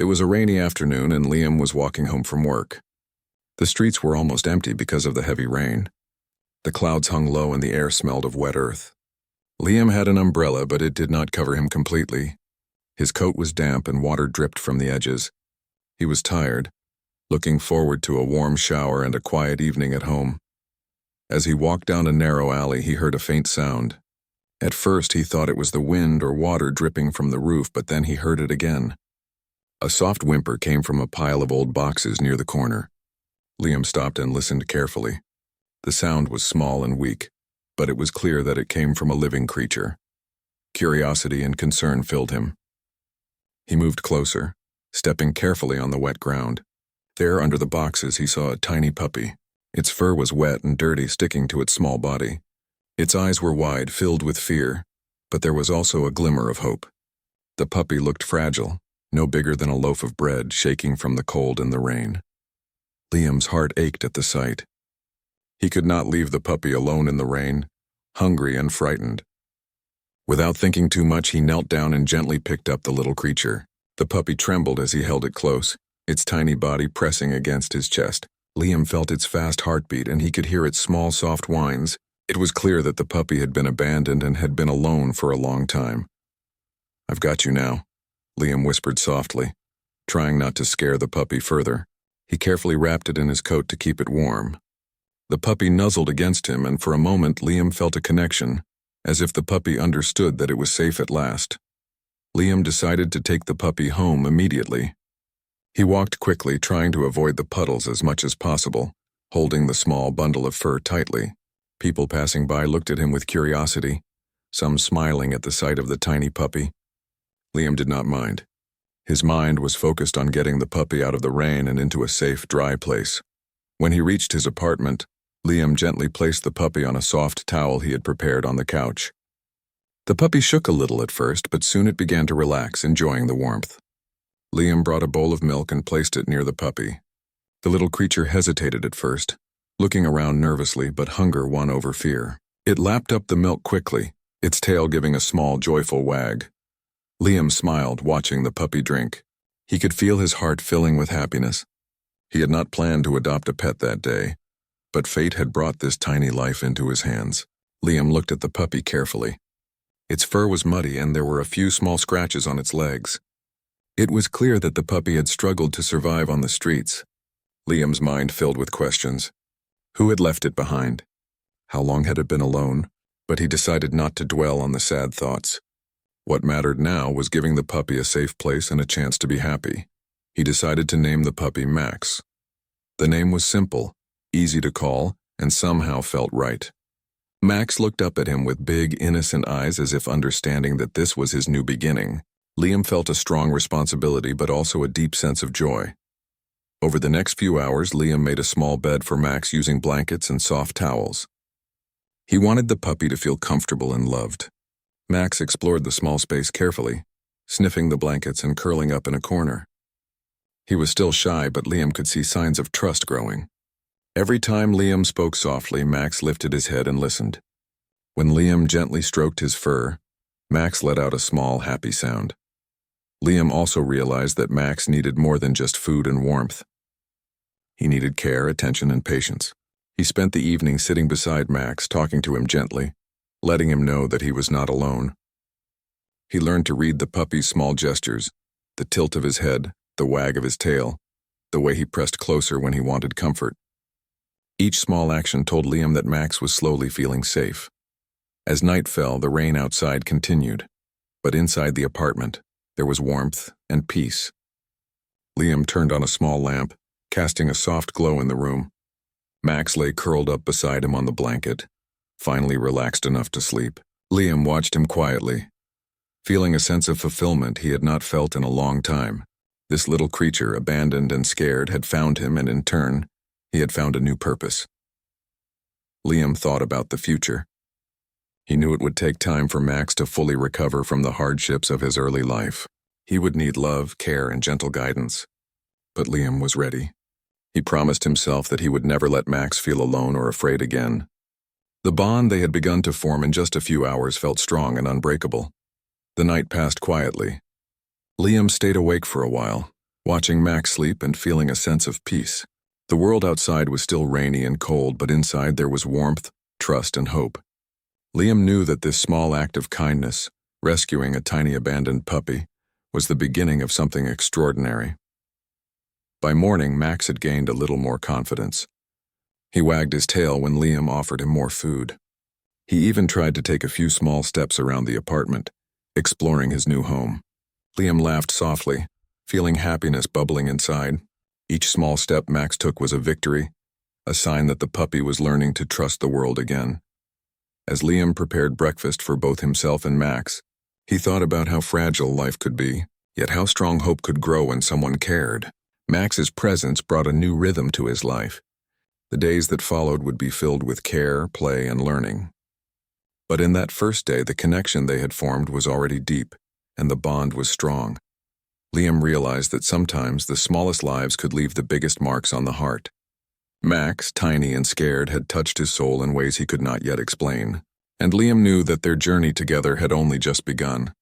It was a rainy afternoon and Liam was walking home from work. The streets were almost empty because of the heavy rain. The clouds hung low and the air smelled of wet earth. Liam had an umbrella, but it did not cover him completely. His coat was damp and water dripped from the edges. He was tired, looking forward to a warm shower and a quiet evening at home. As he walked down a narrow alley, he heard a faint sound. At first, he thought it was the wind or water dripping from the roof, but then he heard it again. A soft whimper came from a pile of old boxes near the corner. Liam stopped and listened carefully. The sound was small and weak, but it was clear that it came from a living creature. Curiosity and concern filled him. He moved closer, stepping carefully on the wet ground. There, under the boxes, he saw a tiny puppy. Its fur was wet and dirty, sticking to its small body. Its eyes were wide, filled with fear, but there was also a glimmer of hope. The puppy looked fragile, no bigger than a loaf of bread, shaking from the cold and the rain. Liam's heart ached at the sight. He could not leave the puppy alone in the rain, hungry and frightened. Without thinking too much, he knelt down and gently picked up the little creature. The puppy trembled as he held it close, its tiny body pressing against his chest. Liam felt its fast heartbeat and he could hear its small, soft whines. It was clear that the puppy had been abandoned and had been alone for a long time. "I've got you now," Liam whispered softly, trying not to scare the puppy further. He carefully wrapped it in his coat to keep it warm. The puppy nuzzled against him, and for a moment Liam felt a connection, as if the puppy understood that it was safe at last. Liam decided to take the puppy home immediately. He walked quickly, trying to avoid the puddles as much as possible, holding the small bundle of fur tightly. People passing by looked at him with curiosity, some smiling at the sight of the tiny puppy. Liam did not mind. His mind was focused on getting the puppy out of the rain and into a safe, dry place. When he reached his apartment, Liam gently placed the puppy on a soft towel he had prepared on the couch. The puppy shook a little at first, but soon it began to relax, enjoying the warmth. Liam brought a bowl of milk and placed it near the puppy. The little creature hesitated at first, looking around nervously, but hunger won over fear. It lapped up the milk quickly, its tail giving a small, joyful wag. Liam smiled, watching the puppy drink. He could feel his heart filling with happiness. He had not planned to adopt a pet that day, but fate had brought this tiny life into his hands. Liam looked at the puppy carefully. Its fur was muddy and there were a few small scratches on its legs. It was clear that the puppy had struggled to survive on the streets. Liam's mind filled with questions. Who had left it behind? How long had it been alone? But he decided not to dwell on the sad thoughts. What mattered now was giving the puppy a safe place and a chance to be happy. He decided to name the puppy Max. The name was simple, easy to call, and somehow felt right. Max looked up at him with big, innocent eyes as if understanding that this was his new beginning. Liam felt a strong responsibility but also a deep sense of joy. Over the next few hours, Liam made a small bed for Max using blankets and soft towels. He wanted the puppy to feel comfortable and loved. Max explored the small space carefully, sniffing the blankets and curling up in a corner. He was still shy, but Liam could see signs of trust growing. Every time Liam spoke softly, Max lifted his head and listened. When Liam gently stroked his fur, Max let out a small, happy sound. Liam also realized that Max needed more than just food and warmth. He needed care, attention, and patience. He spent the evening sitting beside Max, talking to him gently, letting him know that he was not alone. He learned to read the puppy's small gestures, the tilt of his head, the wag of his tail, the way he pressed closer when he wanted comfort. Each small action told Liam that Max was slowly feeling safe. As night fell, the rain outside continued, but inside the apartment, there was warmth and peace. Liam turned on a small lamp, casting a soft glow in the room. Max lay curled up beside him on the blanket, finally relaxed enough to sleep. Liam watched him quietly, feeling a sense of fulfillment he had not felt in a long time. This little creature, abandoned and scared, had found him, and in turn, he had found a new purpose. Liam thought about the future. He knew it would take time for Max to fully recover from the hardships of his early life. He would need love, care, and gentle guidance. But Liam was ready. He promised himself that he would never let Max feel alone or afraid again. The bond they had begun to form in just a few hours felt strong and unbreakable. The night passed quietly. Liam stayed awake for a while, watching Max sleep and feeling a sense of peace. The world outside was still rainy and cold, but inside there was warmth, trust, and hope. Liam knew that this small act of kindness, rescuing a tiny abandoned puppy, was the beginning of something extraordinary. By morning, Max had gained a little more confidence. He wagged his tail when Liam offered him more food. He even tried to take a few small steps around the apartment, exploring his new home. Liam laughed softly, feeling happiness bubbling inside. Each small step Max took was a victory, a sign that the puppy was learning to trust the world again. As Liam prepared breakfast for both himself and Max, he thought about how fragile life could be, yet how strong hope could grow when someone cared. Max's presence brought a new rhythm to his life. The days that followed would be filled with care, play, and learning. But in that first day, the connection they had formed was already deep, and the bond was strong. Liam realized that sometimes the smallest lives could leave the biggest marks on the heart. Max, tiny and scared, had touched his soul in ways he could not yet explain, and Liam knew that their journey together had only just begun.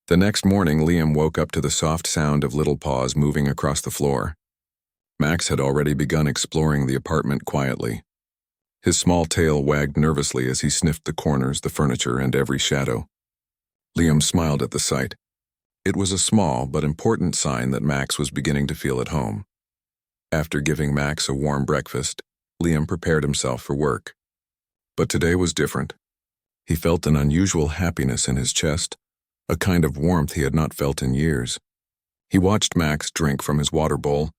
The next morning, Liam woke up to the soft sound of little paws moving across the floor. Max had already begun exploring the apartment quietly. His small tail wagged nervously as he sniffed the corners, the furniture, and every shadow. Liam smiled at the sight. It was a small but important sign that Max was beginning to feel at home. After giving Max a warm breakfast, Liam prepared himself for work. But today was different. He felt an unusual happiness in his chest, a kind of warmth he had not felt in years. He watched Max drink from his water bowl,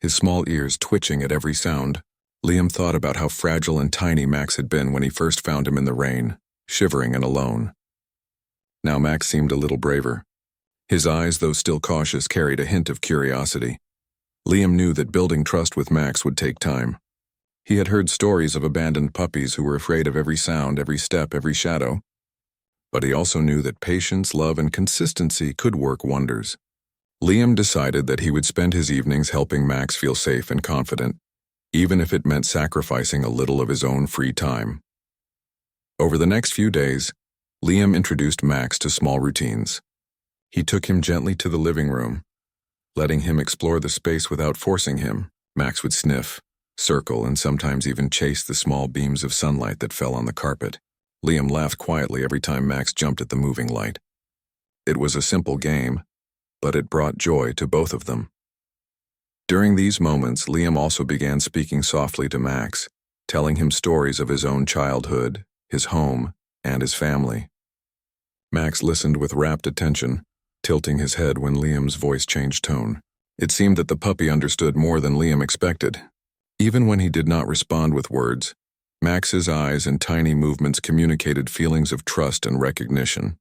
his small ears twitching at every sound. Liam thought about how fragile and tiny Max had been when he first found him in the rain, shivering and alone. Now Max seemed a little braver. His eyes, though still cautious, carried a hint of curiosity. Liam knew that building trust with Max would take time. He had heard stories of abandoned puppies who were afraid of every sound, every step, every shadow. But he also knew that patience, love, and consistency could work wonders. Liam decided that he would spend his evenings helping Max feel safe and confident, even if it meant sacrificing a little of his own free time. Over the next few days, Liam introduced Max to small routines. He took him gently to the living room. Letting him explore the space without forcing him, Max would sniff, circle, and sometimes even chase the small beams of sunlight that fell on the carpet. Liam laughed quietly every time Max jumped at the moving light. It was a simple game, but it brought joy to both of them. During these moments, Liam also began speaking softly to Max, telling him stories of his own childhood, his home, and his family. Max listened with rapt attention, tilting his head when Liam's voice changed tone. It seemed that the puppy understood more than Liam expected. Even when he did not respond with words, Max's eyes and tiny movements communicated feelings of trust and recognition.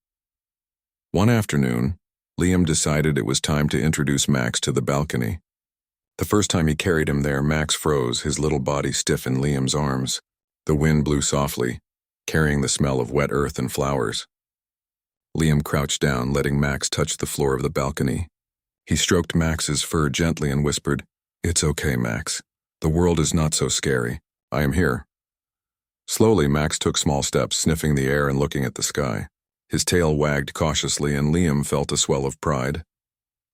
One afternoon, Liam decided it was time to introduce Max to the balcony. The first time he carried him there, Max froze, his little body stiff in Liam's arms. The wind blew softly, carrying the smell of wet earth and flowers. Liam crouched down, letting Max touch the floor of the balcony. He stroked Max's fur gently and whispered, "It's okay, Max. The world is not so scary. I am here." Slowly, Max took small steps, sniffing the air and looking at the sky. His tail wagged cautiously, and Liam felt a swell of pride.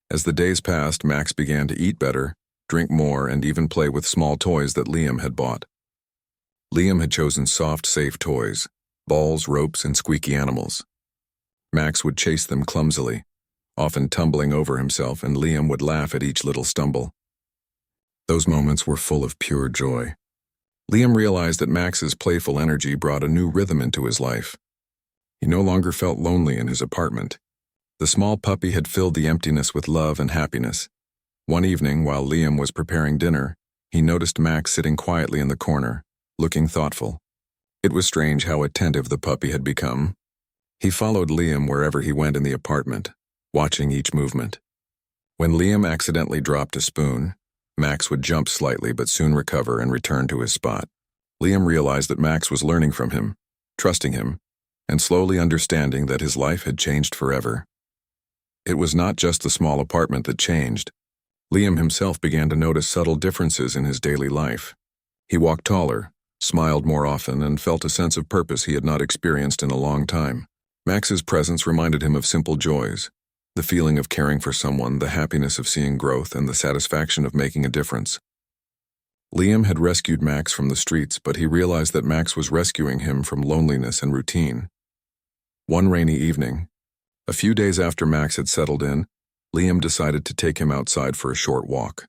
As the days passed, Max began to eat better, drink more, and even play with small toys that Liam had bought. Liam had chosen soft, safe toys, balls, ropes, and squeaky animals. Max would chase them clumsily, often tumbling over himself, and Liam would laugh at each little stumble. Those moments were full of pure joy. Liam realized that Max's playful energy brought a new rhythm into his life. He no longer felt lonely in his apartment. The small puppy had filled the emptiness with love and happiness. One evening, while Liam was preparing dinner, he noticed Max sitting quietly in the corner, looking thoughtful. It was strange how attentive the puppy had become. He followed Liam wherever he went in the apartment, watching each movement. When Liam accidentally dropped a spoon, Max would jump slightly but soon recover and return to his spot. Liam realized that Max was learning from him, trusting him, and slowly understanding that his life had changed forever. It was not just the small apartment that changed. Liam himself began to notice subtle differences in his daily life. He walked taller, smiled more often, and felt a sense of purpose he had not experienced in a long time. Max's presence reminded him of simple joys, The feeling of caring for someone, the happiness of seeing growth, and the satisfaction of making a difference. Liam had rescued Max from the streets, but he realized that Max was rescuing him from loneliness and routine. One rainy evening, a few days after Max had settled in, Liam decided to take him outside for a short walk.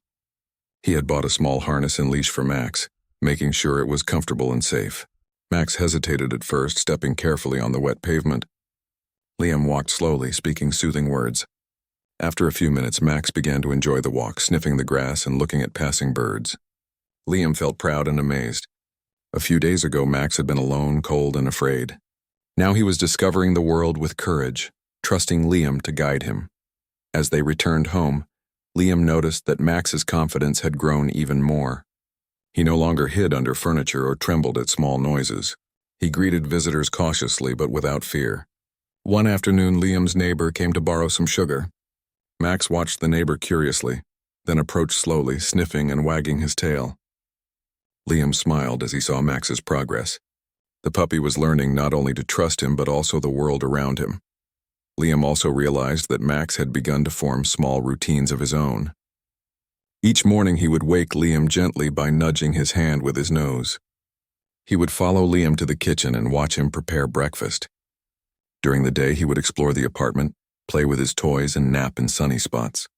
He had bought a small harness and leash for Max, making sure it was comfortable and safe. Max hesitated at first, stepping carefully on the wet pavement. Liam walked slowly, speaking soothing words. After a few minutes, Max began to enjoy the walk, sniffing the grass and looking at passing birds. Liam felt proud and amazed. A few days ago, Max had been alone, cold, and afraid. Now he was discovering the world with courage, trusting Liam to guide him. As they returned home, Liam noticed that Max's confidence had grown even more. He no longer hid under furniture or trembled at small noises. He greeted visitors cautiously but without fear. One afternoon, Liam's neighbor came to borrow some sugar. Max watched the neighbor curiously, then approached slowly, sniffing and wagging his tail. Liam smiled as he saw Max's progress. The puppy was learning not only to trust him but also the world around him. Liam also realized that Max had begun to form small routines of his own. Each morning he would wake Liam gently by nudging his hand with his nose. He would follow Liam to the kitchen and watch him prepare breakfast. During the day he would explore the apartment, play with his toys, and nap in sunny spots.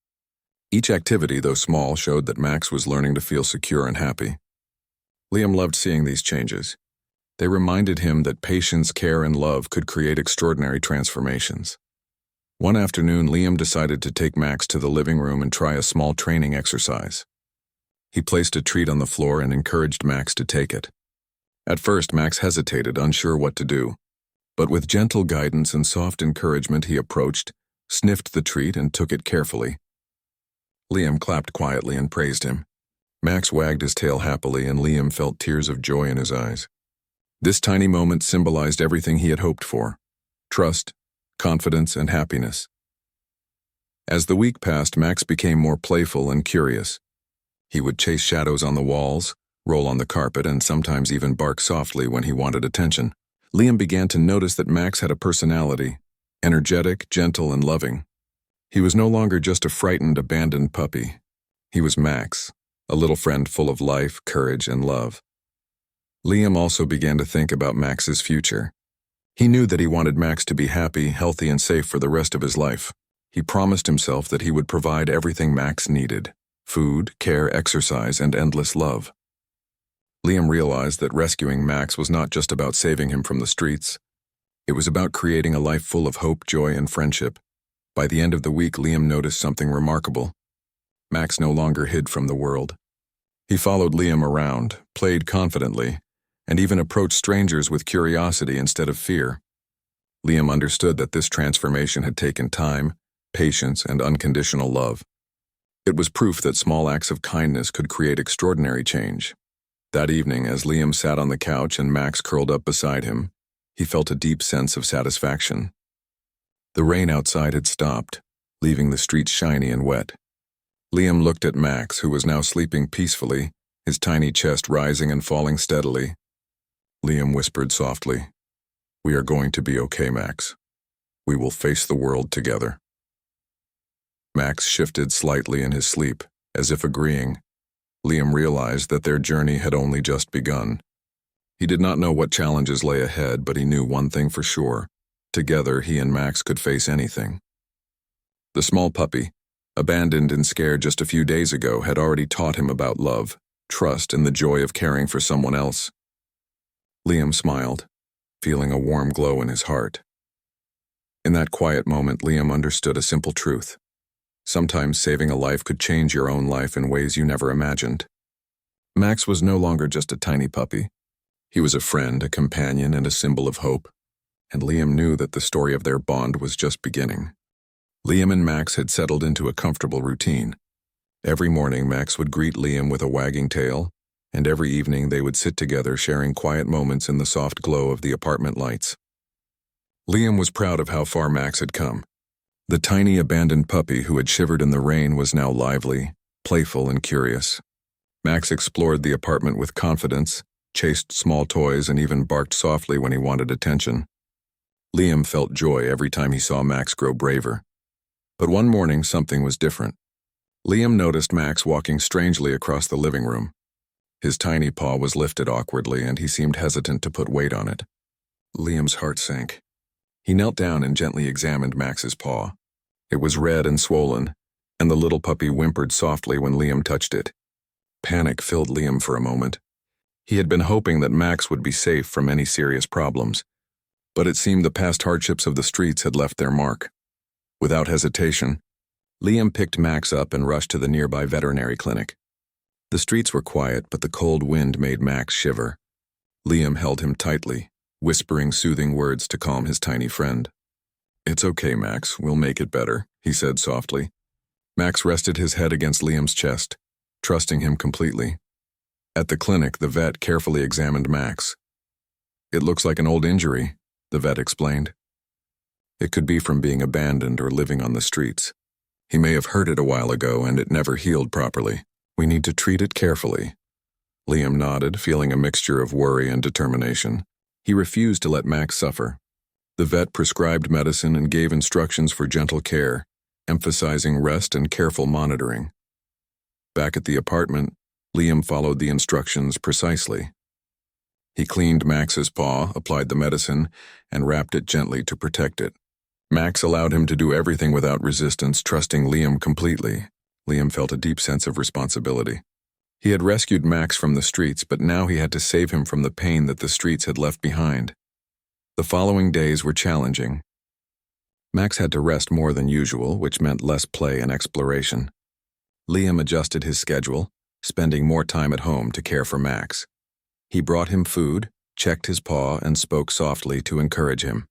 Each activity, though small, showed that Max was learning to feel secure and happy. Liam loved seeing these changes. They reminded him that patience, care, and love could create extraordinary transformations. One afternoon, Liam decided to take Max to the living room and try a small training exercise. He placed a treat on the floor and encouraged Max to take it. At first, Max hesitated, unsure what to do. But with gentle guidance and soft encouragement, he approached, sniffed the treat, and took it carefully. Liam clapped quietly and praised him. Max wagged his tail happily, and Liam felt tears of joy in his eyes. This tiny moment symbolized everything he had hoped for: trust, confidence, and happiness. As the week passed, Max became more playful and curious. He would chase shadows on the walls, roll on the carpet, and sometimes even bark softly when he wanted attention. Liam began to notice that Max had a personality, energetic, gentle, and loving. He was no longer just a frightened, abandoned puppy. He was Max, a little friend full of life, courage, and love. Liam also began to think about Max's future. He knew that he wanted Max to be happy, healthy, and safe for the rest of his life. He promised himself that he would provide everything Max needed: food, care, exercise, and endless love. Liam realized that rescuing Max was not just about saving him from the streets. It was about creating a life full of hope, joy, and friendship. By the end of the week, Liam noticed something remarkable. Max no longer hid from the world. He followed Liam around, played confidently, and even approached strangers with curiosity instead of fear. Liam understood that this transformation had taken time, patience, and unconditional love. It was proof that small acts of kindness could create extraordinary change. That evening, as Liam sat on the couch and Max curled up beside him, he felt a deep sense of satisfaction. The rain outside had stopped, leaving the streets shiny and wet. Liam looked at Max, who was now sleeping peacefully, his tiny chest rising and falling steadily. Liam whispered softly, "We are going to be okay, Max. We will face the world together." Max shifted slightly in his sleep, as if agreeing. Liam realized that their journey had only just begun. He did not know what challenges lay ahead, but he knew one thing for sure: together, he and Max could face anything. The small puppy, abandoned and scared just a few days ago, had already taught him about love, trust, and the joy of caring for someone else. Liam smiled, feeling a warm glow in his heart. In that quiet moment, Liam understood a simple truth. Sometimes saving a life could change your own life in ways you never imagined. Max was no longer just a tiny puppy. He was a friend, a companion, and a symbol of hope. And Liam knew that the story of their bond was just beginning. Liam and Max had settled into a comfortable routine. Every morning, Max would greet Liam with a wagging tail, and every evening they would sit together sharing quiet moments in the soft glow of the apartment lights. Liam was proud of how far Max had come. The tiny abandoned puppy who had shivered in the rain was now lively, playful, and curious. Max explored the apartment with confidence, chased small toys, and even barked softly when he wanted attention. Liam felt joy every time he saw Max grow braver. But one morning, something was different. Liam noticed Max walking strangely across the living room. His tiny paw was lifted awkwardly, and he seemed hesitant to put weight on it. Liam's heart sank. He knelt down and gently examined Max's paw. It was red and swollen, and the little puppy whimpered softly when Liam touched it. Panic filled Liam for a moment. He had been hoping that Max would be safe from any serious problems, but it seemed the past hardships of the streets had left their mark. Without hesitation, Liam picked Max up and rushed to the nearby veterinary clinic. The streets were quiet, but the cold wind made Max shiver. Liam held him tightly, whispering soothing words to calm his tiny friend. "It's okay, Max, we'll make it better," he said softly. Max rested his head against Liam's chest, trusting him completely. At the clinic, the vet carefully examined Max. "It looks like an old injury," the vet explained. "It could be from being abandoned or living on the streets. He may have hurt it a while ago and it never healed properly. We need to treat it carefully." Liam nodded, feeling a mixture of worry and determination. He refused to let Max suffer. The vet prescribed medicine and gave instructions for gentle care, emphasizing rest and careful monitoring. Back at the apartment, Liam followed the instructions precisely. He cleaned Max's paw, applied the medicine, and wrapped it gently to protect it. Max allowed him to do everything without resistance, trusting Liam completely. Liam felt a deep sense of responsibility. He had rescued Max from the streets, but now he had to save him from the pain that the streets had left behind. The following days were challenging. Max had to rest more than usual, which meant less play and exploration. Liam adjusted his schedule, spending more time at home to care for Max. He brought him food, checked his paw, and spoke softly to encourage him.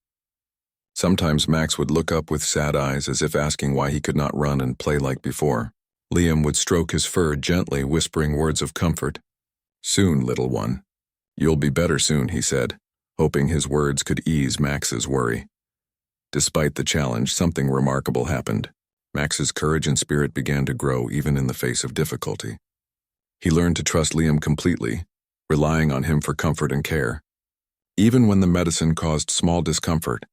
Sometimes Max would look up with sad eyes as if asking why he could not run and play like before. Liam would stroke his fur gently, whispering words of comfort. "Soon, little one. You'll be better soon," he said, hoping his words could ease Max's worry. Despite the challenge, something remarkable happened. Max's courage and spirit began to grow even in the face of difficulty. He learned to trust Liam completely, relying on him for comfort and care. Even when the medicine caused small discomfort,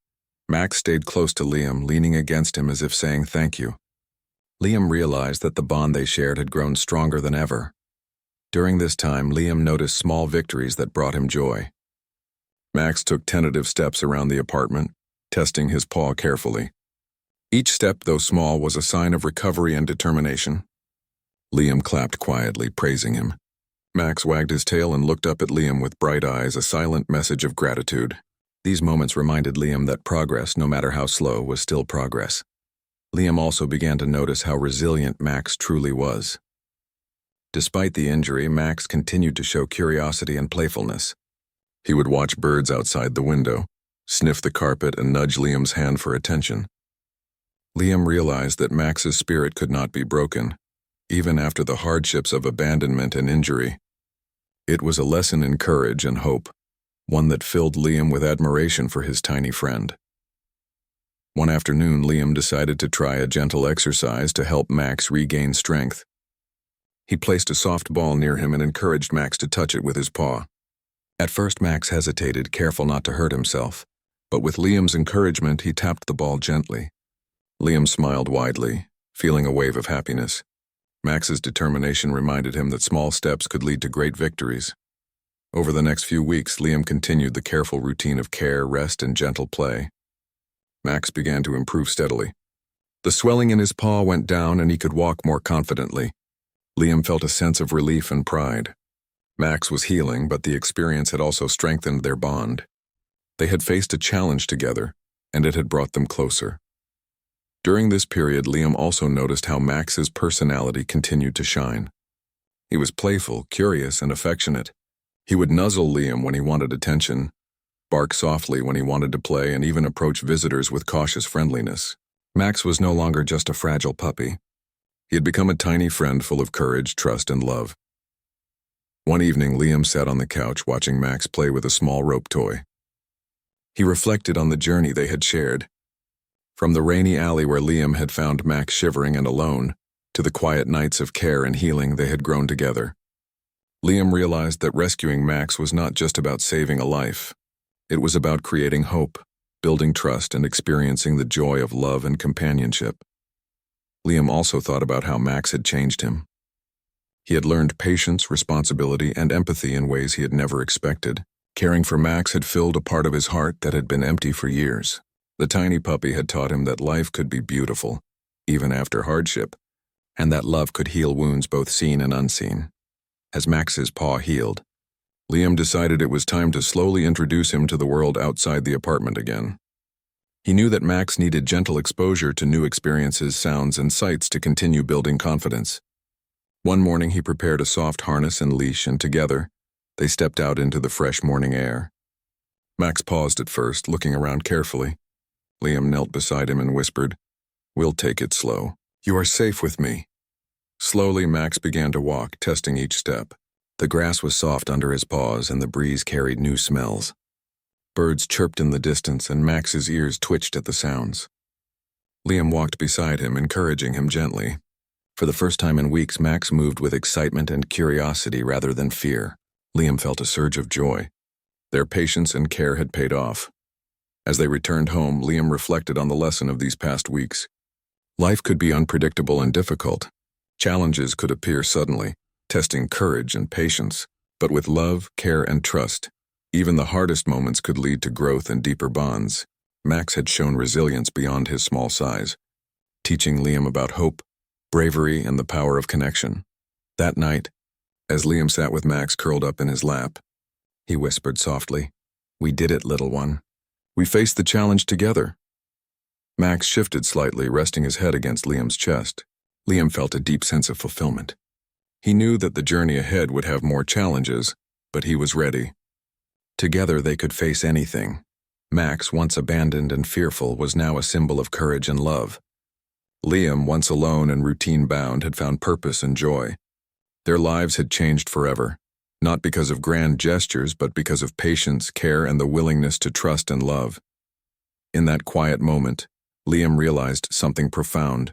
Max stayed close to Liam, leaning against him as if saying thank you. Liam realized that the bond they shared had grown stronger than ever. During this time, Liam noticed small victories that brought him joy. Max took tentative steps around the apartment, testing his paw carefully. Each step, though small, was a sign of recovery and determination. Liam clapped quietly, praising him. Max wagged his tail and looked up at Liam with bright eyes, a silent message of gratitude. These moments reminded Liam that progress, no matter how slow, was still progress. Liam also began to notice how resilient Max truly was. Despite the injury, Max continued to show curiosity and playfulness. He would watch birds outside the window, sniff the carpet, and nudge Liam's hand for attention. Liam realized that Max's spirit could not be broken, even after the hardships of abandonment and injury. It was a lesson in courage and hope, one that filled Liam with admiration for his tiny friend. One afternoon, Liam decided to try a gentle exercise to help Max regain strength. He placed a soft ball near him and encouraged Max to touch it with his paw. At first, Max hesitated, careful not to hurt himself, but with Liam's encouragement, he tapped the ball gently. Liam smiled widely, feeling a wave of happiness. Max's determination reminded him that small steps could lead to great victories. Over the next few weeks, Liam continued the careful routine of care, rest, and gentle play. Max began to improve steadily. The swelling in his paw went down and he could walk more confidently. Liam felt a sense of relief and pride. Max was healing, but the experience had also strengthened their bond. They had faced a challenge together, and it had brought them closer. During this period, Liam also noticed how Max's personality continued to shine. He was playful, curious, and affectionate. He would nuzzle Liam when he wanted attention, bark softly when he wanted to play, and even approach visitors with cautious friendliness. Max was no longer just a fragile puppy. He had become a tiny friend full of courage, trust, and love. One evening, Liam sat on the couch watching Max play with a small rope toy. He reflected on the journey they had shared. From the rainy alley where Liam had found Max shivering and alone, to the quiet nights of care and healing they had grown together. Liam realized that rescuing Max was not just about saving a life. It was about creating hope, building trust, and experiencing the joy of love and companionship. Liam also thought about how Max had changed him. He had learned patience, responsibility, and empathy in ways he had never expected. Caring for Max had filled a part of his heart that had been empty for years. The tiny puppy had taught him that life could be beautiful, even after hardship, and that love could heal wounds both seen and unseen. As Max's paw healed, Liam decided it was time to slowly introduce him to the world outside the apartment again. He knew that Max needed gentle exposure to new experiences, sounds, and sights to continue building confidence. One morning he prepared a soft harness and leash, and together, they stepped out into the fresh morning air. Max paused at first, looking around carefully. Liam knelt beside him and whispered, "We'll take it slow. You are safe with me." Slowly, Max began to walk, testing each step. The grass was soft under his paws, and the breeze carried new smells. Birds chirped in the distance, and Max's ears twitched at the sounds. Liam walked beside him, encouraging him gently. For the first time in weeks, Max moved with excitement and curiosity rather than fear. Liam felt a surge of joy. Their patience and care had paid off. As they returned home, Liam reflected on the lesson of these past weeks. Life could be unpredictable and difficult. Challenges could appear suddenly, testing courage and patience. But with love, care, and trust, even the hardest moments could lead to growth and deeper bonds. Max had shown resilience beyond his small size, teaching Liam about hope, bravery, and the power of connection. That night, as Liam sat with Max curled up in his lap, he whispered softly, "We did it, little one. We faced the challenge together." Max shifted slightly, resting his head against Liam's chest. Liam felt a deep sense of fulfillment. He knew that the journey ahead would have more challenges, but he was ready. Together they could face anything. Max, once abandoned and fearful, was now a symbol of courage and love. Liam, once alone and routine-bound, had found purpose and joy. Their lives had changed forever, not because of grand gestures, but because of patience, care, and the willingness to trust and love. In that quiet moment, Liam realized something profound.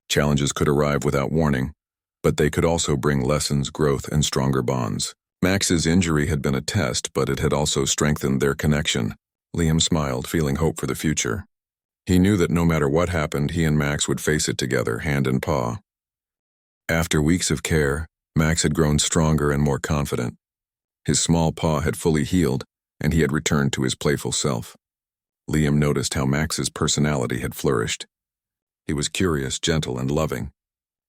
Challenges could arrive without warning, but they could also bring lessons, growth, and stronger bonds. Max's injury had been a test, but it had also strengthened their connection. Liam smiled, feeling hope for the future. He knew that no matter what happened, he and Max would face it together, hand in paw. After weeks of care, Max had grown stronger and more confident. His small paw had fully healed, and he had returned to his playful self. Liam noticed how Max's personality had flourished. He was curious, gentle, and loving.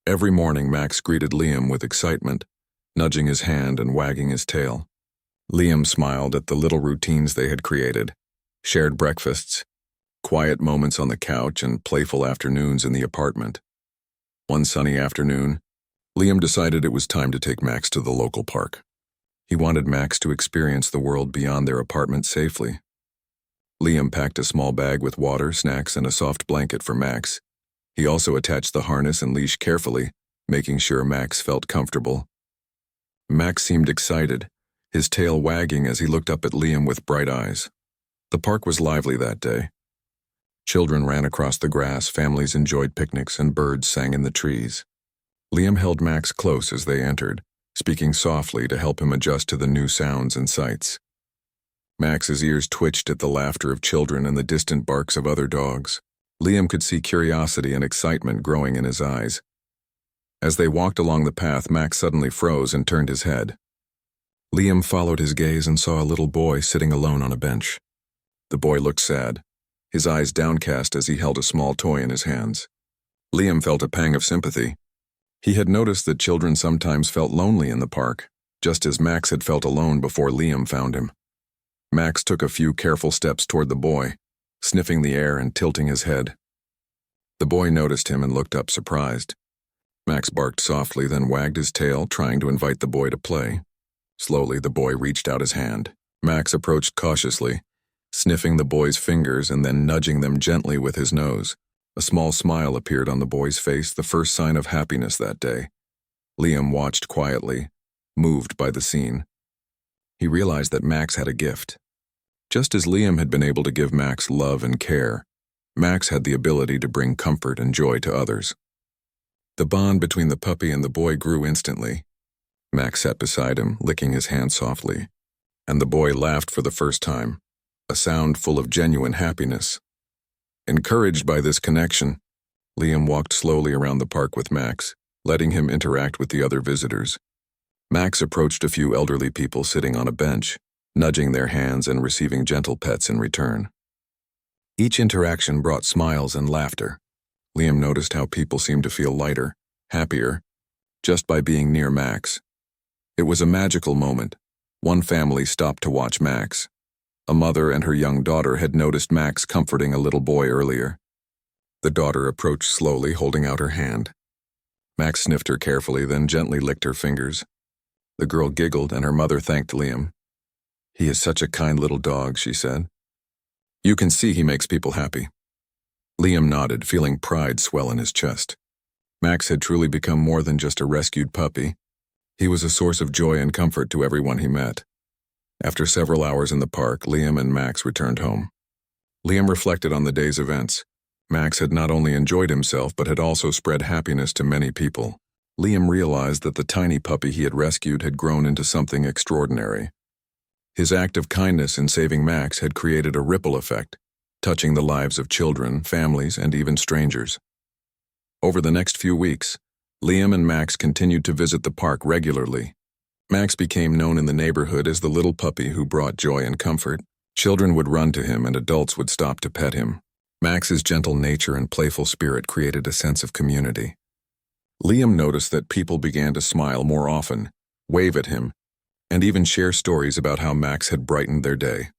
Every morning, Max greeted Liam with excitement, nudging his hand and wagging his tail. Liam smiled at the little routines they had created: shared breakfasts, quiet moments on the couch, and playful afternoons in the apartment. One sunny afternoon, Liam decided it was time to take Max to the local park. He wanted Max to experience the world beyond their apartment safely. Liam packed a small bag with water, snacks, and a soft blanket for Max. He also attached the harness and leash carefully, making sure Max felt comfortable. Max seemed excited, his tail wagging as he looked up at Liam with bright eyes. The park was lively that day. Children ran across the grass, families enjoyed picnics, and birds sang in the trees. Liam held Max close as they entered, speaking softly to help him adjust to the new sounds and sights. Max's ears twitched at the laughter of children and the distant barks of other dogs. Liam could see curiosity and excitement growing in his eyes. As they walked along the path, Max suddenly froze and turned his head. Liam followed his gaze and saw a little boy sitting alone on a bench. The boy looked sad, his eyes downcast as he held a small toy in his hands. Liam felt a pang of sympathy. He had noticed that children sometimes felt lonely in the park, just as Max had felt alone before Liam found him. Max took a few careful steps toward the boy, sniffing the air and tilting his head. The boy noticed him and looked up surprised. Max barked softly, then wagged his tail, trying to invite the boy to play. Slowly, the boy reached out his hand. Max approached cautiously, sniffing the boy's fingers and then nudging them gently with his nose. A small smile appeared on the boy's face, the first sign of happiness that day. Liam watched quietly, moved by the scene. He realized that Max had a gift. Just as Liam had been able to give Max love and care, Max had the ability to bring comfort and joy to others. The bond between the puppy and the boy grew instantly. Max sat beside him, licking his hand softly, and the boy laughed for the first time, a sound full of genuine happiness. Encouraged by this connection, Liam walked slowly around the park with Max, letting him interact with the other visitors. Max approached a few elderly people sitting on a bench, nudging their hands and receiving gentle pets in return. Each interaction brought smiles and laughter. Liam noticed how people seemed to feel lighter, happier, just by being near Max. It was a magical moment. One family stopped to watch Max. A mother and her young daughter had noticed Max comforting a little boy earlier. The daughter approached slowly, holding out her hand. Max sniffed her carefully, then gently licked her fingers. The girl giggled, and her mother thanked Liam. "He is such a kind little dog," she said. "You can see he makes people happy." Liam nodded, feeling pride swell in his chest. Max had truly become more than just a rescued puppy. He was a source of joy and comfort to everyone he met. After several hours in the park, Liam and Max returned home. Liam reflected on the day's events. Max had not only enjoyed himself but had also spread happiness to many people. Liam realized that the tiny puppy he had rescued had grown into something extraordinary. His act of kindness in saving Max had created a ripple effect, touching the lives of children, families, and even strangers. Over the next few weeks, Liam and Max continued to visit the park regularly. Max became known in the neighborhood as the little puppy who brought joy and comfort. Children would run to him and adults would stop to pet him. Max's gentle nature and playful spirit created a sense of community. Liam noticed that people began to smile more often, wave at him, and even share stories about how Max had brightened their day.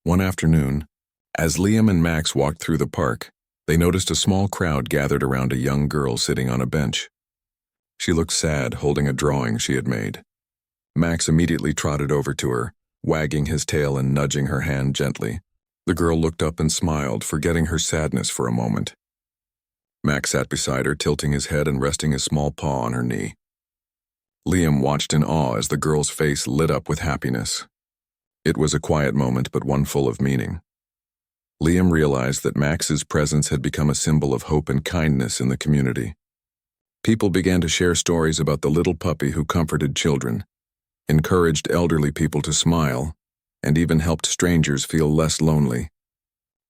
One afternoon, as Liam and Max walked through the park, they noticed a small crowd gathered around a young girl sitting on a bench. She looked sad, holding a drawing she had made. Max immediately trotted over to her, wagging his tail and nudging her hand gently. The girl looked up and smiled, forgetting her sadness for a moment. Max sat beside her, tilting his head and resting his small paw on her knee. Liam watched in awe as the girl's face lit up with happiness. It was a quiet moment, but one full of meaning. Liam realized that Max's presence had become a symbol of hope and kindness in the community. People began to share stories about the little puppy who comforted children, encouraged elderly people to smile, and even helped strangers feel less lonely.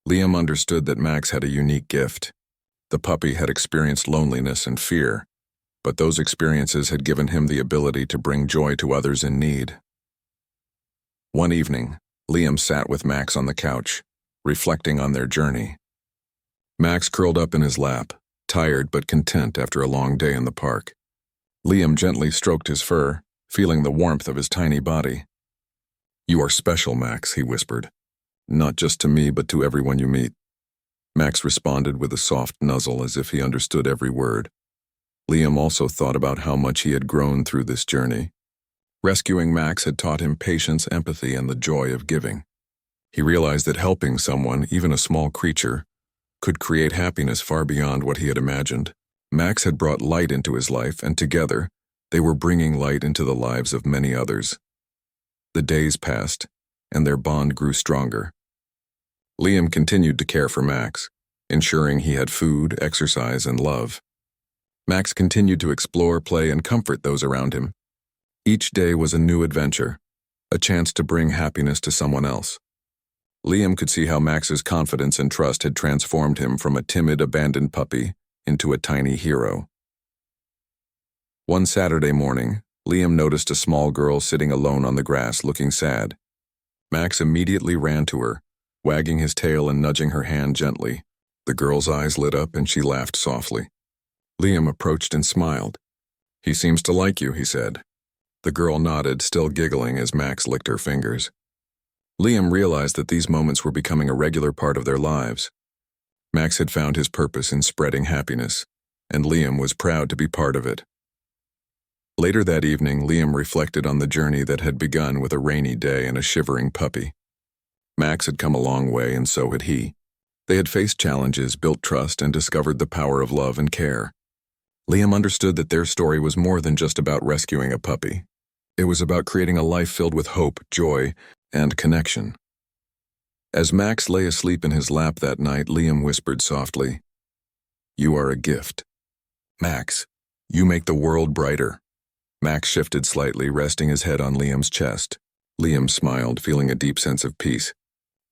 Liam understood that Max had a unique gift. The puppy had experienced loneliness and fear, but those experiences had given him the ability to bring joy to others in need. One evening, Liam sat with Max on the couch, reflecting on their journey. Max curled up in his lap, tired but content after a long day in the park. Liam gently stroked his fur, feeling the warmth of his tiny body. "You are special, Max," he whispered. "Not just to me, but to everyone you meet." Max responded with a soft nuzzle as if he understood every word. Liam also thought about how much he had grown through this journey. Rescuing Max had taught him patience, empathy, and the joy of giving. He realized that helping someone, even a small creature, could create happiness far beyond what he had imagined. Max had brought light into his life, and together, they were bringing light into the lives of many others. The days passed, and their bond grew stronger. Liam continued to care for Max, ensuring he had food, exercise, and love. Max continued to explore, play, and comfort those around him. Each day was a new adventure, a chance to bring happiness to someone else. Liam could see how Max's confidence and trust had transformed him from a timid, abandoned puppy into a tiny hero. One Saturday morning, Liam noticed a small girl sitting alone on the grass, looking sad. Max immediately ran to her, wagging his tail and nudging her hand gently. The girl's eyes lit up and she laughed softly. Liam approached and smiled. "He seems to like you," he said. The girl nodded, still giggling as Max licked her fingers. Liam realized that these moments were becoming a regular part of their lives. Max had found his purpose in spreading happiness, and Liam was proud to be part of it. Later that evening, Liam reflected on the journey that had begun with a rainy day and a shivering puppy. Max had come a long way, and so had he. They had faced challenges, built trust, and discovered the power of love and care. Liam understood that their story was more than just about rescuing a puppy. It was about creating a life filled with hope, joy, and connection. As Max lay asleep in his lap that night, Liam whispered softly, "You are a gift. Max, you make the world brighter." Max shifted slightly, resting his head on Liam's chest. Liam smiled, feeling a deep sense of peace.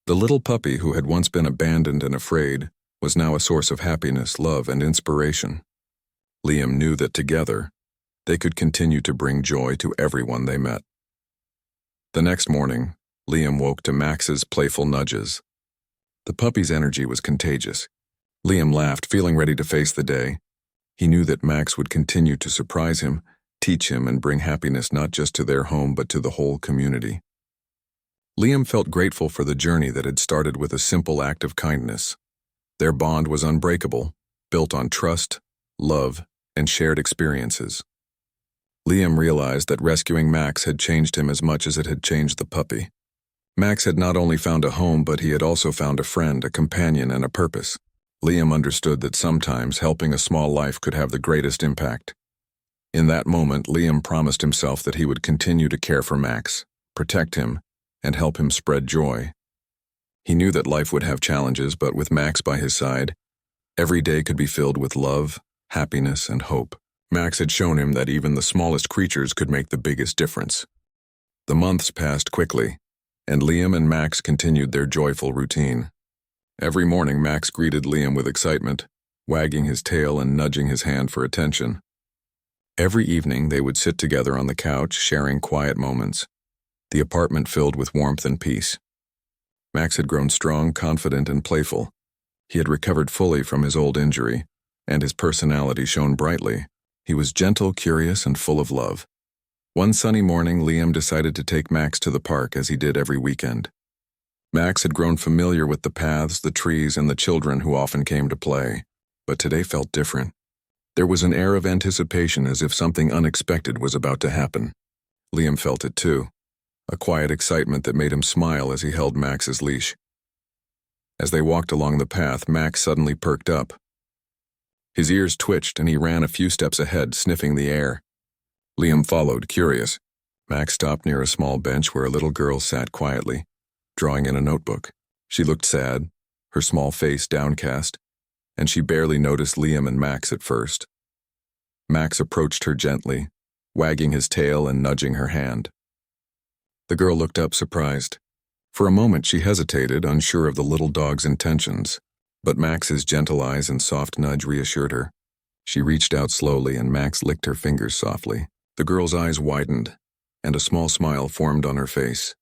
The little puppy who had once been abandoned and afraid was now a source of happiness, love, and inspiration. Liam knew that together, they could continue to bring joy to everyone they met. The next morning, Liam woke to Max's playful nudges. The puppy's energy was contagious. Liam laughed, feeling ready to face the day. He knew that Max would continue to surprise him, teach him, and bring happiness not just to their home but to the whole community. Liam felt grateful for the journey that had started with a simple act of kindness. Their bond was unbreakable, built on trust, love, and shared experiences. Liam realized that rescuing Max had changed him as much as it had changed the puppy. Max had not only found a home, but he had also found a friend, a companion, and a purpose. Liam understood that sometimes helping a small life could have the greatest impact. In that moment, Liam promised himself that he would continue to care for Max, protect him, and help him spread joy. He knew that life would have challenges, but with Max by his side, every day could be filled with love, happiness, and hope. Max had shown him that even the smallest creatures could make the biggest difference. The months passed quickly, and Liam and Max continued their joyful routine. Every morning, Max greeted Liam with excitement, wagging his tail and nudging his hand for attention. Every evening, they would sit together on the couch, sharing quiet moments, the apartment filled with warmth and peace. Max had grown strong, confident, and playful. He had recovered fully from his old injury, and his personality shone brightly. He was gentle, curious, and full of love. One sunny morning, Liam decided to take Max to the park as he did every weekend. Max had grown familiar with the paths, the trees, and the children who often came to play, but today felt different. There was an air of anticipation, as if something unexpected was about to happen. Liam felt it too, a quiet excitement that made him smile as he held Max's leash. As they walked along the path, Max suddenly perked up. His ears twitched and he ran a few steps ahead, sniffing the air. Liam followed, curious. Max stopped near a small bench where a little girl sat quietly, drawing in a notebook. She looked sad, her small face downcast, and she barely noticed Liam and Max at first. Max approached her gently, wagging his tail and nudging her hand. The girl looked up, surprised. For a moment she hesitated, unsure of the little dog's intentions, but Max's gentle eyes and soft nudge reassured her. She reached out slowly and Max licked her fingers softly. The girl's eyes widened, and a small smile formed on her face.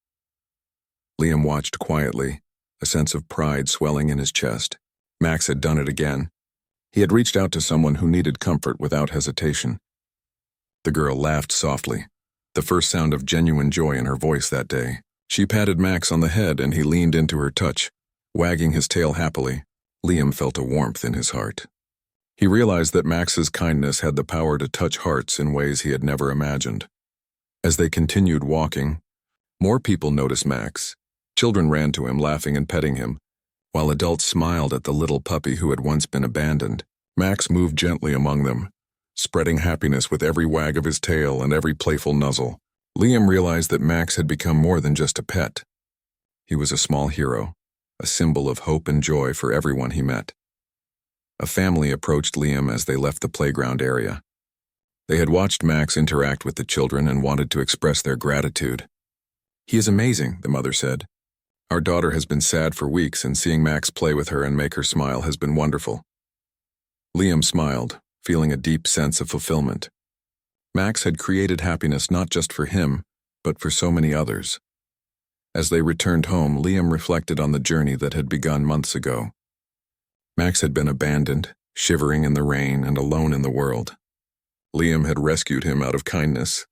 Liam watched quietly, a sense of pride swelling in his chest. Max had done it again. He had reached out to someone who needed comfort without hesitation. The girl laughed softly, the first sound of genuine joy in her voice that day. She patted Max on the head and he leaned into her touch, wagging his tail happily. Liam felt a warmth in his heart. He realized that Max's kindness had the power to touch hearts in ways he had never imagined. As they continued walking, more people noticed Max. Children ran to him, laughing and petting him, while adults smiled at the little puppy who had once been abandoned. Max moved gently among them, spreading happiness with every wag of his tail and every playful nuzzle. Liam realized that Max had become more than just a pet. He was a small hero, a symbol of hope and joy for everyone he met. A family approached Liam as they left the playground area. They had watched Max interact with the children and wanted to express their gratitude. "He is amazing," the mother said. "Our daughter has been sad for weeks, and seeing Max play with her and make her smile has been wonderful." Liam smiled, feeling a deep sense of fulfillment. Max had created happiness not just for him, but for so many others. As they returned home, Liam reflected on the journey that had begun months ago. Max had been abandoned, shivering in the rain and alone in the world. Liam had rescued him out of kindness,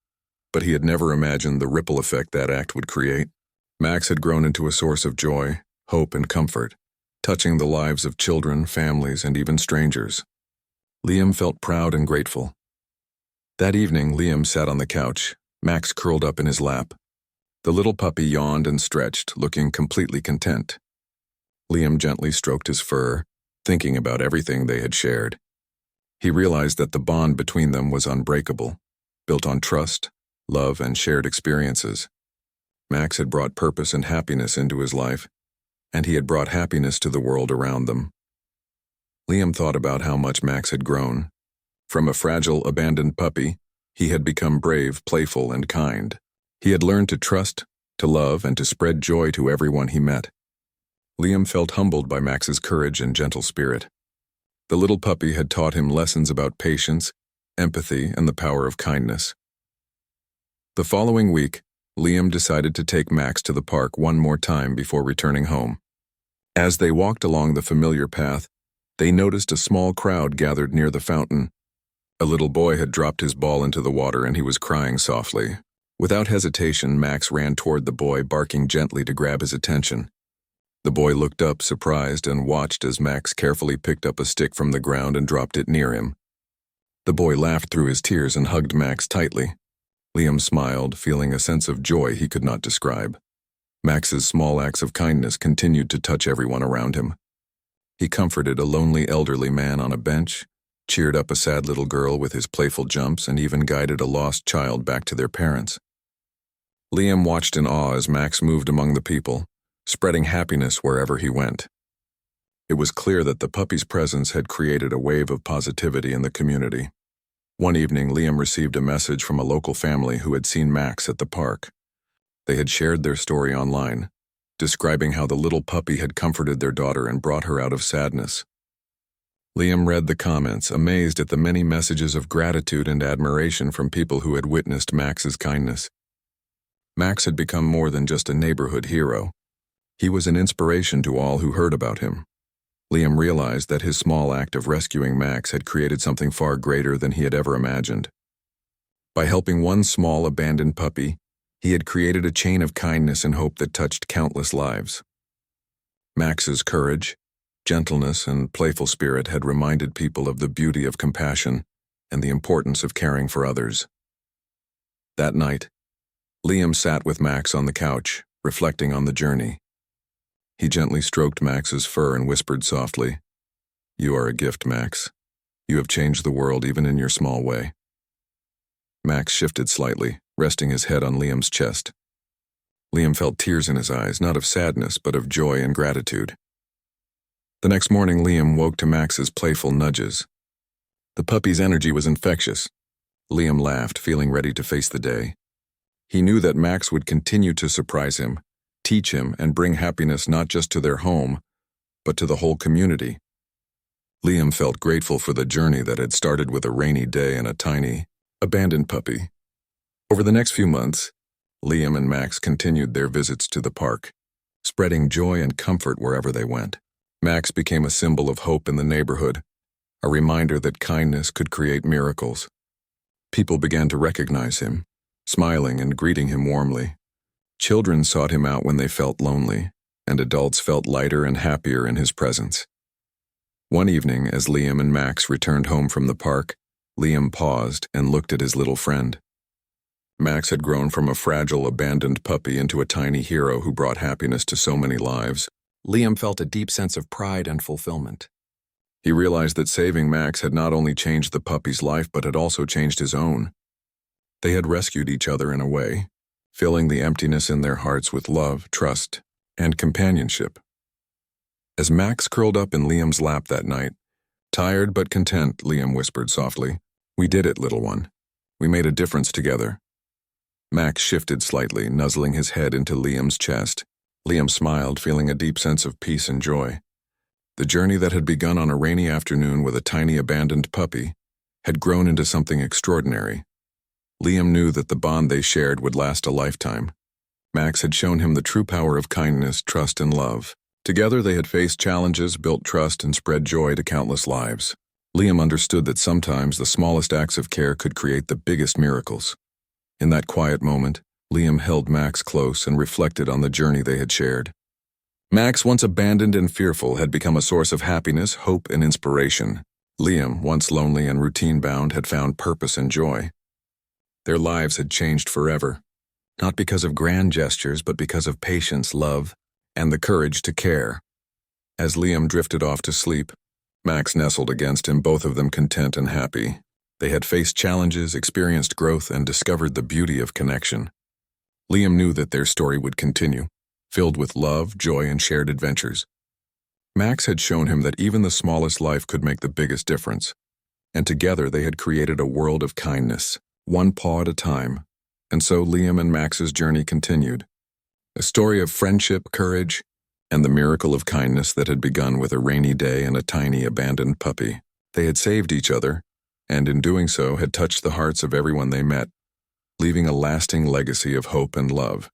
but he had never imagined the ripple effect that act would create. Max had grown into a source of joy, hope, and comfort, touching the lives of children, families, and even strangers. Liam felt proud and grateful. That evening, Liam sat on the couch, Max curled up in his lap. The little puppy yawned and stretched, looking completely content. Liam gently stroked his fur, thinking about everything they had shared. He realized that the bond between them was unbreakable, built on trust, love, and shared experiences. Max had brought purpose and happiness into his life, and he had brought happiness to the world around them. Liam thought about how much Max had grown. From a fragile, abandoned puppy, he had become brave, playful, and kind. He had learned to trust, to love, and to spread joy to everyone he met. Liam felt humbled by Max's courage and gentle spirit. The little puppy had taught him lessons about patience, empathy, and the power of kindness. The following week, Liam decided to take Max to the park one more time before returning home. As they walked along the familiar path, they noticed a small crowd gathered near the fountain. A little boy had dropped his ball into the water and he was crying softly. Without hesitation, Max ran toward the boy, barking gently to grab his attention. The boy looked up, surprised, and watched as Max carefully picked up a stick from the ground and dropped it near him. The boy laughed through his tears and hugged Max tightly. Liam smiled, feeling a sense of joy he could not describe. Max's small acts of kindness continued to touch everyone around him. He comforted a lonely elderly man on a bench, cheered up a sad little girl with his playful jumps, and even guided a lost child back to their parents. Liam watched in awe as Max moved among the people, spreading happiness wherever he went. It was clear that the puppy's presence had created a wave of positivity in the community. One evening, Liam received a message from a local family who had seen Max at the park. They had shared their story online, describing how the little puppy had comforted their daughter and brought her out of sadness. Liam read the comments, amazed at the many messages of gratitude and admiration from people who had witnessed Max's kindness. Max had become more than just a neighborhood hero. He was an inspiration to all who heard about him. Liam realized that his small act of rescuing Max had created something far greater than he had ever imagined. By helping one small abandoned puppy, he had created a chain of kindness and hope that touched countless lives. Max's courage, gentleness, and playful spirit had reminded people of the beauty of compassion and the importance of caring for others. That night, Liam sat with Max on the couch, reflecting on the journey. He gently stroked Max's fur and whispered softly, "You are a gift, Max. You have changed the world even in your small way." Max shifted slightly, resting his head on Liam's chest. Liam felt tears in his eyes, not of sadness, but of joy and gratitude. The next morning, Liam woke to Max's playful nudges. The puppy's energy was infectious. Liam laughed, feeling ready to face the day. He knew that Max would continue to surprise him, teach him, and bring happiness not just to their home, but to the whole community. Liam felt grateful for the journey that had started with a rainy day and a tiny, abandoned puppy. Over the next few months, Liam and Max continued their visits to the park, spreading joy and comfort wherever they went. Max became a symbol of hope in the neighborhood, a reminder that kindness could create miracles. People began to recognize him, smiling and greeting him warmly. Children sought him out when they felt lonely, and adults felt lighter and happier in his presence. One evening, as Liam and Max returned home from the park, Liam paused and looked at his little friend. Max had grown from a fragile, abandoned puppy into a tiny hero who brought happiness to so many lives. Liam felt a deep sense of pride and fulfillment. He realized that saving Max had not only changed the puppy's life, but had also changed his own. They had rescued each other in a way, filling the emptiness in their hearts with love, trust, and companionship. As Max curled up in Liam's lap that night, tired but content, Liam whispered softly, "We did it, little one. We made a difference together." Max shifted slightly, nuzzling his head into Liam's chest. Liam smiled, feeling a deep sense of peace and joy. The journey that had begun on a rainy afternoon with a tiny abandoned puppy had grown into something extraordinary. Liam knew that the bond they shared would last a lifetime. Max had shown him the true power of kindness, trust, and love. Together they had faced challenges, built trust, and spread joy to countless lives. Liam understood that sometimes the smallest acts of care could create the biggest miracles. In that quiet moment, Liam held Max close and reflected on the journey they had shared. Max, once abandoned and fearful, had become a source of happiness, hope, and inspiration. Liam, once lonely and routine-bound, had found purpose and joy. Their lives had changed forever, not because of grand gestures, but because of patience, love, and the courage to care. As Liam drifted off to sleep, Max nestled against him, both of them content and happy. They had faced challenges, experienced growth, and discovered the beauty of connection. Liam knew that their story would continue, filled with love, joy, and shared adventures. Max had shown him that even the smallest life could make the biggest difference, and together they had created a world of kindness, one paw at a time. And so Liam and Max's journey continued. A story of friendship, courage, and the miracle of kindness that had begun with a rainy day and a tiny abandoned puppy. They had saved each other, and in doing so had touched the hearts of everyone they met, leaving a lasting legacy of hope and love.